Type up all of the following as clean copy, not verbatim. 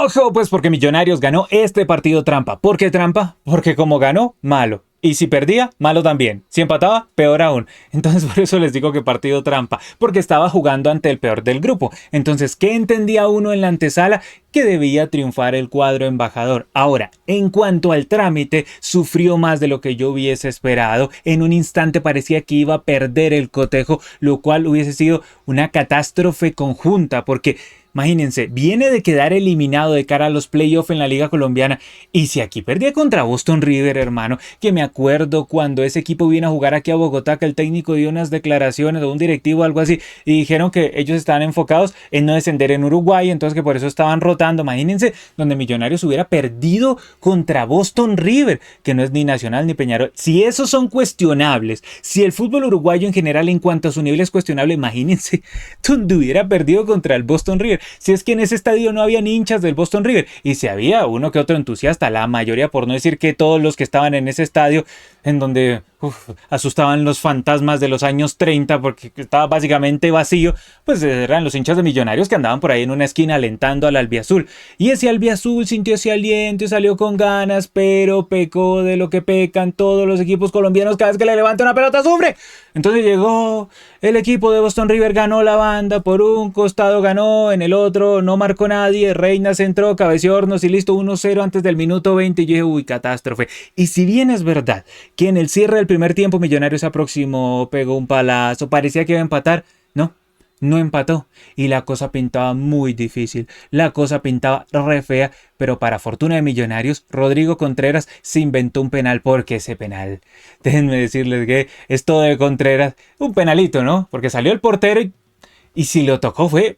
¡Ojo! Pues porque Millonarios ganó este partido trampa. ¿Por qué trampa? Porque como ganó, malo. Y si perdía, malo también. Si empataba, peor aún. Entonces por eso les digo que partido trampa. Porque estaba jugando ante el peor del grupo. Entonces, ¿qué entendía uno en la antesala? Que debía triunfar el cuadro embajador. Ahora, en cuanto al trámite, sufrió más de lo que yo hubiese esperado. En un instante parecía que iba a perder el cotejo, lo cual hubiese sido una catástrofe conjunta. Porque imagínense, viene de quedar eliminado de cara a los playoffs en la Liga Colombiana. Y si aquí perdía contra Boston River, hermano, que me acuerdo cuando ese equipo vino a jugar aquí a Bogotá, que el técnico dio unas declaraciones o un directivo o algo así, y dijeron que ellos estaban enfocados en no descender en Uruguay, entonces que por eso estaban rotando. Imagínense, donde Millonarios hubiera perdido contra Boston River, que no es ni Nacional ni Peñarol. Si esos son cuestionables, si el fútbol uruguayo en general en cuanto a su nivel es cuestionable, imagínense donde hubiera perdido contra el Boston River. Si es que en ese estadio no había ni hinchas del Boston River, y si había uno que otro entusiasta, la mayoría, por no decir que todos los que estaban en ese estadio, en donde asustaban los fantasmas de los años 30 porque estaba básicamente vacío, pues eran los hinchas de Millonarios que andaban por ahí en una esquina alentando al albiazul. Y ese albiazul sintió ese aliento y salió con ganas, pero pecó de lo que pecan todos los equipos colombianos: cada vez que le levanta una pelota sufre. Entonces llegó el equipo de Boston River, ganó la banda, por un costado ganó, en el otro no marcó nadie, Reina centró, cabeció Hornos y listo, 1-0 antes del minuto 20. Y yo dije, uy, catástrofe. Y si bien es verdad que en el cierre del primer tiempo Millonarios se aproximó, pegó un palazo, parecía que iba a empatar, no empató. Y la cosa pintaba muy difícil, la cosa pintaba re fea, pero para fortuna de Millonarios, Rodrigo Contreras se inventó un penal, porque ese penal, déjenme decirles que es todo de Contreras, un penalito, ¿no? Porque salió el portero y si lo tocó fue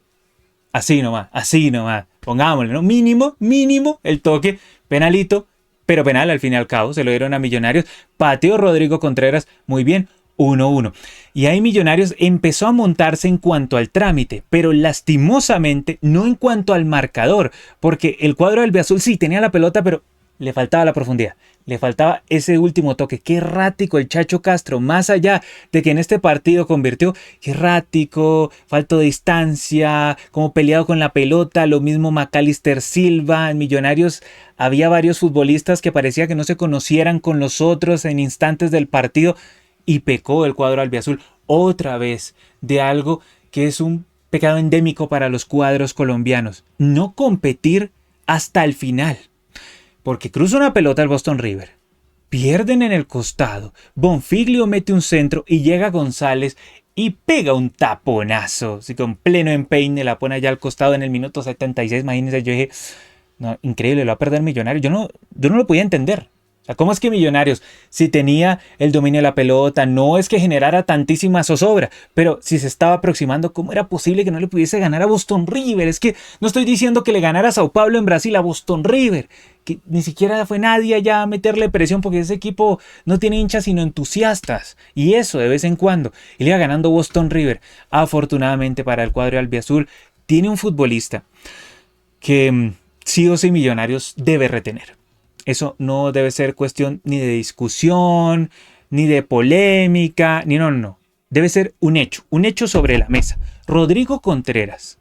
así nomás, pongámosle, ¿no? Mínimo el toque, penalito, pero penal al fin y al cabo, se lo dieron a Millonarios, pateó Rodrigo Contreras, muy bien, 1-1. Y ahí Millonarios empezó a montarse en cuanto al trámite, pero lastimosamente no en cuanto al marcador, porque el cuadro del albiazul sí tenía la pelota, pero le faltaba la profundidad, le faltaba ese último toque. Qué errático el Chacho Castro, más allá de que en este partido convirtió, qué errático, falto de distancia, como peleado con la pelota, lo mismo Macalister Silva. En Millonarios había varios futbolistas que parecía que no se conocieran con los otros en instantes del partido, y pecó el cuadro albiazul otra vez de algo que es un pecado endémico para los cuadros colombianos: no competir hasta el final. Porque cruza una pelota al Boston River, pierden en el costado, Bonfiglio mete un centro y llega González y pega un taponazo, así con pleno empeine, la pone allá al costado en el minuto 76. Imagínense, yo dije, no, increíble, lo va a perder Millonarios. Yo no lo podía entender. O sea, ¿cómo es que Millonarios, si tenía el dominio de la pelota, no es que generara tantísima zozobra, pero si se estaba aproximando, cómo era posible que no le pudiese ganar a Boston River? Es que no estoy diciendo que le ganara a Sao Paulo en Brasil, a Boston River, que ni siquiera fue nadie allá a meterle presión, porque ese equipo no tiene hinchas sino entusiastas, y eso de vez en cuando. Y le iba ganando Boston River. Afortunadamente para el cuadro albiazul, tiene un futbolista que sí o sí Millonarios debe retener. Eso no debe ser cuestión ni de discusión, ni de polémica, ni no. Debe ser un hecho sobre la mesa. Rodrigo Contreras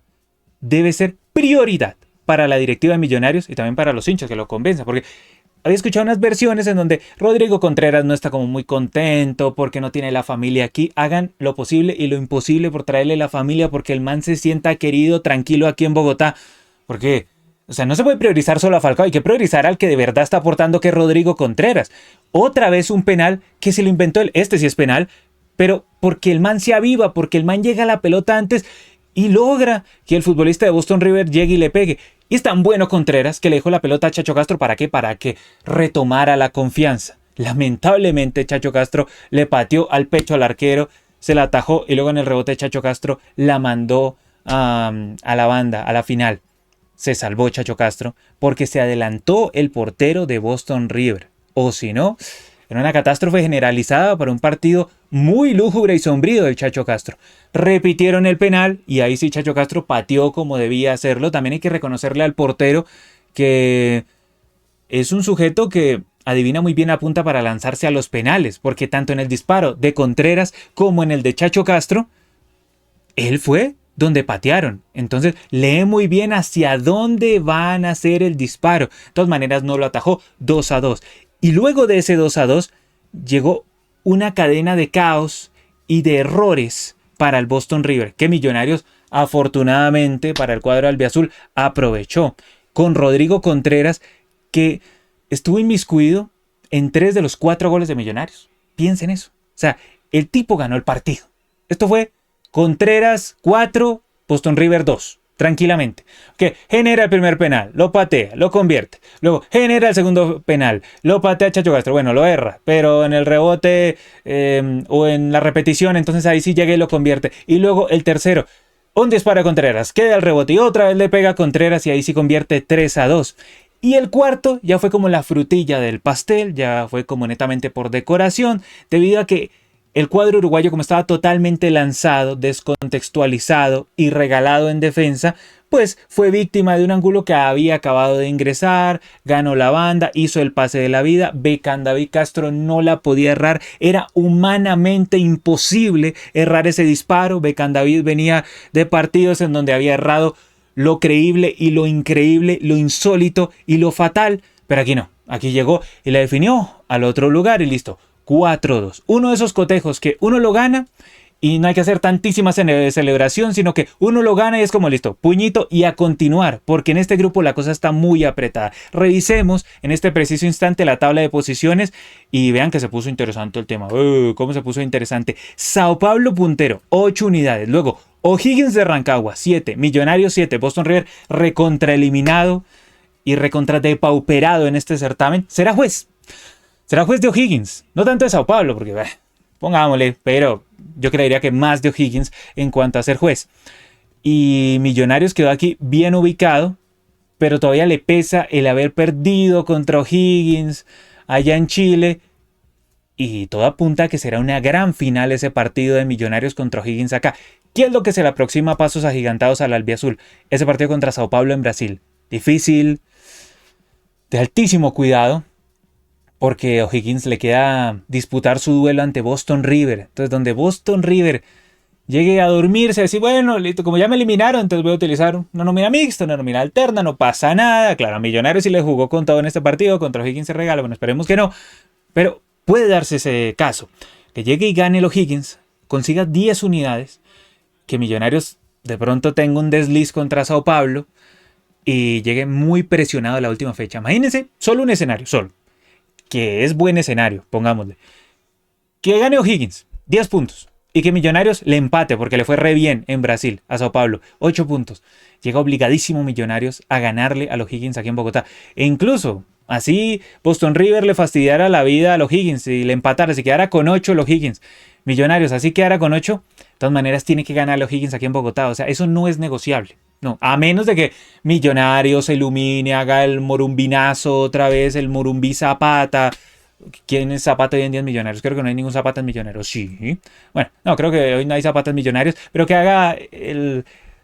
debe ser prioridad para la directiva de Millonarios y también para los hinchas, que lo convenzan, porque había escuchado unas versiones en donde Rodrigo Contreras no está como muy contento porque no tiene la familia aquí. Hagan lo posible y lo imposible por traerle la familia, porque el man se sienta querido, tranquilo aquí en Bogotá. Porque o sea, no se puede priorizar solo a Falcao, hay que priorizar al que de verdad está aportando, que es Rodrigo Contreras. Otra vez un penal que se lo inventó él. Este sí es penal, pero porque el man se aviva, porque el man llega a la pelota antes y logra que el futbolista de Boston River llegue y le pegue. Y es tan bueno Contreras que le dejó la pelota a Chacho Castro. ¿Para qué? Para que retomara la confianza. Lamentablemente Chacho Castro le pateó al pecho al arquero, se la atajó y luego en el rebote Chacho Castro la mandó a la banda, a la final. Se salvó Chacho Castro porque se adelantó el portero de Boston River. O si no, era una catástrofe generalizada para un partido muy lúgubre y sombrío del Chacho Castro. Repitieron el penal y ahí sí Chacho Castro pateó como debía hacerlo. También hay que reconocerle al portero que es un sujeto que adivina muy bien la punta para lanzarse a los penales, porque tanto en el disparo de Contreras como en el de Chacho Castro, él fue donde patearon. Entonces lee muy bien hacia dónde van a hacer el disparo. De todas maneras no lo atajó. 2-2. Y luego de ese 2-2 llegó una cadena de caos y de errores para el Boston River, que Millonarios, afortunadamente para el cuadro albiazul, aprovechó. Con Rodrigo Contreras, que estuvo inmiscuido en 3 de los 4 goles de Millonarios. Piensen eso. O sea, el tipo ganó el partido. Esto fue Contreras 4, Boston River 2. Tranquilamente. Que genera el primer penal, lo patea, lo convierte. Luego genera el segundo penal, lo patea Chacho Castro. Bueno, lo erra, pero en el rebote o en la repetición, entonces ahí sí llega y lo convierte. Y luego el tercero, un disparo a Contreras, queda el rebote y otra vez le pega a Contreras y ahí sí convierte 3-2. Y el cuarto ya fue como la frutilla del pastel, ya fue como netamente por decoración, debido a que el cuadro uruguayo, como estaba totalmente lanzado, descontextualizado y regalado en defensa, pues fue víctima de un ángulo que había acabado de ingresar, ganó la banda, hizo el pase de la vida, Becandavid Castro no la podía errar, era humanamente imposible errar ese disparo. Becandavid venía de partidos en donde había errado lo creíble y lo increíble, lo insólito y lo fatal, pero aquí no, aquí llegó y la definió al otro lugar y listo. 4-2. Uno de esos cotejos que uno lo gana y no hay que hacer tantísima celebración, sino que uno lo gana y es como listo, puñito y a continuar, porque en este grupo la cosa está muy apretada. Revisemos en este preciso instante la tabla de posiciones y vean que se puso interesante el tema. ¿Cómo se puso interesante? Sao Paulo puntero, 8 unidades. Luego O'Higgins de Rancagua, 7. Millonarios, 7. Boston River recontraeliminado y recontradepauperado en este certamen. Será juez de O'Higgins, no tanto de Sao Paulo, porque pongámosle, pero yo creería que más de O'Higgins en cuanto a ser juez. Y Millonarios quedó aquí bien ubicado, pero todavía le pesa el haber perdido contra O'Higgins allá en Chile. Y todo apunta a que será una gran final ese partido de Millonarios contra O'Higgins acá. ¿Qué es lo que se le aproxima a pasos agigantados al albiazul? Ese partido contra Sao Paulo en Brasil. Difícil, de altísimo cuidado, porque a O'Higgins le queda disputar su duelo ante Boston River. Entonces, donde Boston River llegue a dormirse, a decir, bueno, listo, como ya me eliminaron, entonces voy a utilizar una nómina mixta, una nómina alterna, no pasa nada. Claro, a Millonarios sí le jugó con todo en este partido, contra O'Higgins se regala, bueno, esperemos que no. Pero puede darse ese caso, que llegue y gane el O'Higgins, consiga 10 unidades, que Millonarios de pronto tenga un desliz contra Sao Paulo y llegue muy presionado a la última fecha. Imagínense, solo un escenario, solo. Que es buen escenario, pongámosle. Que gane O'Higgins, 10 puntos. Y que Millonarios le empate, porque le fue re bien en Brasil, a Sao Paulo, 8 puntos. Llega obligadísimo Millonarios a ganarle a los O'Higgins aquí en Bogotá. E incluso, así Boston River le fastidiara la vida a los O'Higgins y le empatara, si quedara con 8 los O'Higgins. Millonarios, así quedara con 8, de todas maneras tiene que ganar a los O'Higgins aquí en Bogotá. O sea, eso no es negociable. No, a menos de que Millonarios se ilumine, haga el morumbinazo otra vez, el morumbí Zapata. ¿Quién es Zapata hoy en día en Millonarios? Creo que no hay ningún Zapata en Millonarios. Sí. Bueno, no, creo que hoy no hay Zapatas en Millonarios, pero que haga el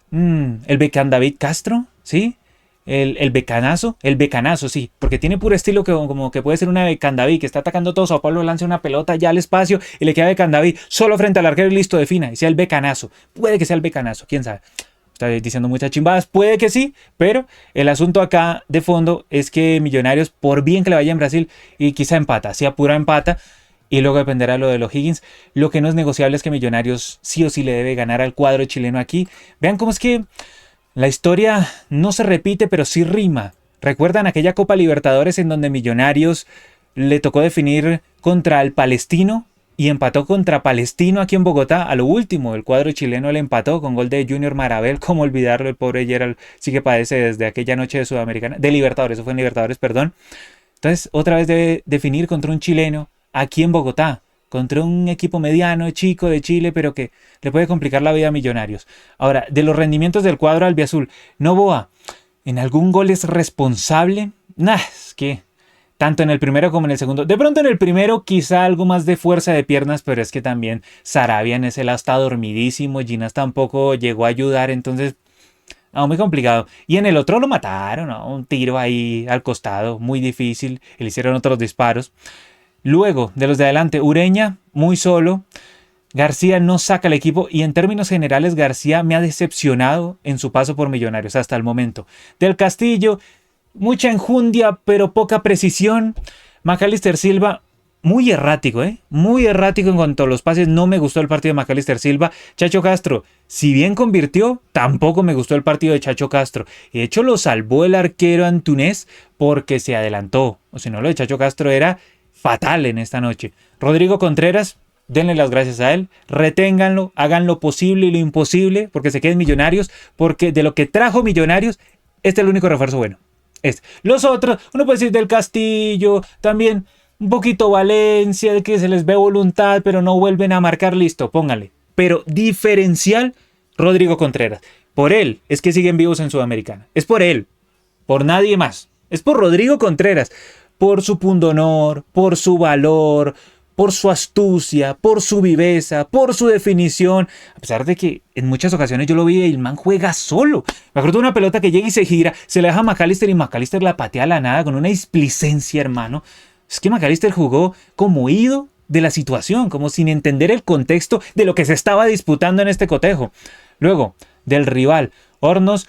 Becandavid Castro, ¿sí? El becanazo, sí, porque tiene puro estilo que como que puede ser una Becandavid, que está atacando todo Sao Paulo, lanza una pelota ya al espacio y le queda Becandavid solo frente al arquero y listo, defina, y sea el becanazo. Puede que sea el becanazo, quién sabe. Está diciendo muchas chimbadas, puede que sí, pero el asunto acá de fondo es que Millonarios, por bien que le vaya en Brasil, y quizá empata, si apura empata, y luego dependerá lo de los O'Higgins. Lo que no es negociable es que Millonarios sí o sí le debe ganar al cuadro chileno aquí. Vean cómo es que la historia no se repite, pero sí rima. ¿Recuerdan aquella Copa Libertadores en donde Millonarios le tocó definir contra el Palestino? Y empató contra Palestino aquí en Bogotá. A lo último, el cuadro chileno le empató con gol de Junior Marabel. ¿Cómo olvidarlo? El pobre Gerald sí que padece desde aquella noche de Sudamericana. De Libertadores, eso fue en Libertadores, perdón. Entonces, otra vez debe definir contra un chileno aquí en Bogotá. Contra un equipo mediano, chico de Chile, pero que le puede complicar la vida a Millonarios. Ahora, de los rendimientos del cuadro albiazul. Noboa, ¿en algún gol es responsable? Es que tanto en el primero como en el segundo. De pronto en el primero quizá algo más de fuerza de piernas, pero es que también Sarabia en ese lado está dormidísimo, Ginás tampoco llegó a ayudar, entonces muy complicado. Y en el otro lo mataron, ¿no? Un tiro ahí al costado, muy difícil, y le hicieron otros disparos. Luego, de los de adelante, Ureña, muy solo. García no saca el equipo y en términos generales García me ha decepcionado en su paso por Millonarios hasta el momento. Del Castillo, mucha enjundia pero poca precisión. Macalister Silva, muy errático, muy errático en cuanto a los pases. No me gustó el partido de Macalister Silva. Chacho Castro, si bien convirtió, tampoco me gustó el partido de Chacho Castro. De hecho lo salvó el arquero Antunés porque se adelantó. O si no, lo de Chacho Castro era fatal en esta noche. Rodrigo Contreras, denle las gracias a él, reténganlo, hagan lo posible y lo imposible porque se queden Millonarios, porque de lo que trajo Millonarios, este es el único refuerzo bueno. Los otros, uno puede decir del Castillo, también un poquito Valencia, de que se les ve voluntad, pero no vuelven a marcar, listo, póngale. Pero diferencial, Rodrigo Contreras. Por él es que siguen vivos en Sudamericana. Es por él, por nadie más. Es por Rodrigo Contreras, por su pundonor, por su valor, por su astucia, por su viveza, por su definición, a pesar de que en muchas ocasiones yo lo vi y el man juega solo. Me acuerdo de una pelota que llega y se gira, se le deja a Macalister y Macalister la patea a la nada con una displicencia, hermano. Es que Macalister jugó como ido de la situación, como sin entender el contexto de lo que se estaba disputando en este cotejo. Luego, del rival, Hornos,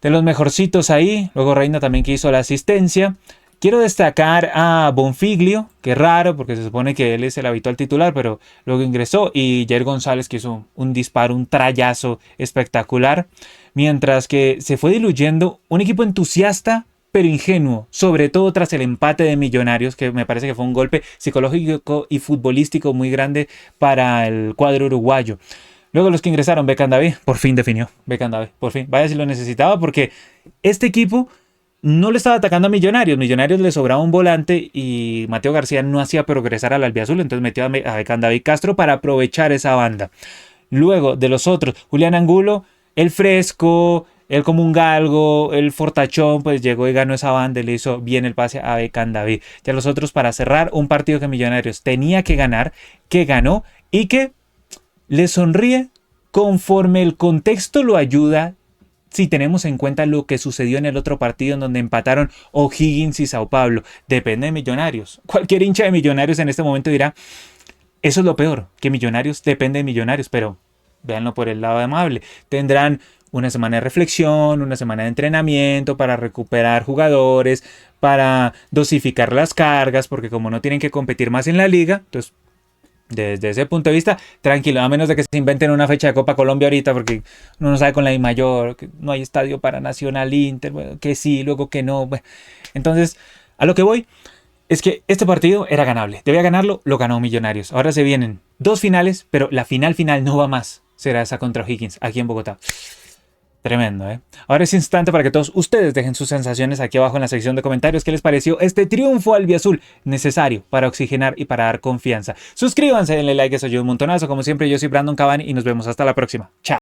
de los mejorcitos ahí, luego Reina también que hizo la asistencia. Quiero destacar a Bonfiglio, que es raro porque se supone que él es el habitual titular, pero luego ingresó, y Jair González que hizo un disparo, un trayazo espectacular, mientras que se fue diluyendo un equipo entusiasta pero ingenuo, sobre todo tras el empate de Millonarios, que me parece que fue un golpe psicológico y futbolístico muy grande para el cuadro uruguayo. Luego los que ingresaron, Beckham David, por fin definió, Beckham David, por fin, vaya si lo necesitaba, porque este equipo no le estaba atacando a Millonarios. Millonarios le sobraba un volante y Mateo García no hacía progresar al albiazul, entonces metió a Beckham David Castro para aprovechar esa banda. Luego de los otros, Julián Angulo, el fresco, el como un galgo, el fortachón, pues llegó y ganó esa banda y le hizo bien el pase a Beckham David. Ya los otros, para cerrar, un partido que Millonarios tenía que ganar, que ganó y que le sonríe conforme el contexto lo ayuda. Si tenemos en cuenta lo que sucedió en el otro partido en donde empataron O'Higgins y Sao Paulo, depende de Millonarios. Cualquier hincha de Millonarios en este momento dirá, eso es lo peor, que Millonarios depende de Millonarios, pero véanlo por el lado amable. Tendrán una semana de reflexión, una semana de entrenamiento para recuperar jugadores, para dosificar las cargas, porque como no tienen que competir más en la liga, entonces desde ese punto de vista, tranquilo, a menos de que se inventen una fecha de Copa Colombia ahorita, porque uno no sabe con la I mayor, que no hay estadio para Nacional Inter, bueno, que sí, luego que no. Bueno. Entonces, a lo que voy es que este partido era ganable. Debía ganarlo, lo ganó Millonarios. Ahora se vienen dos finales, pero la final no va más. Será esa contra O'Higgins, aquí en Bogotá. Tremendo, ¿eh? Ahora es instante para que todos ustedes dejen sus sensaciones aquí abajo en la sección de comentarios. ¿Qué les pareció este triunfo albiazul necesario para oxigenar y para dar confianza? Suscríbanse, denle like, eso ayuda un montonazo. Como siempre, yo soy Brandon Cavani y nos vemos hasta la próxima. Chao.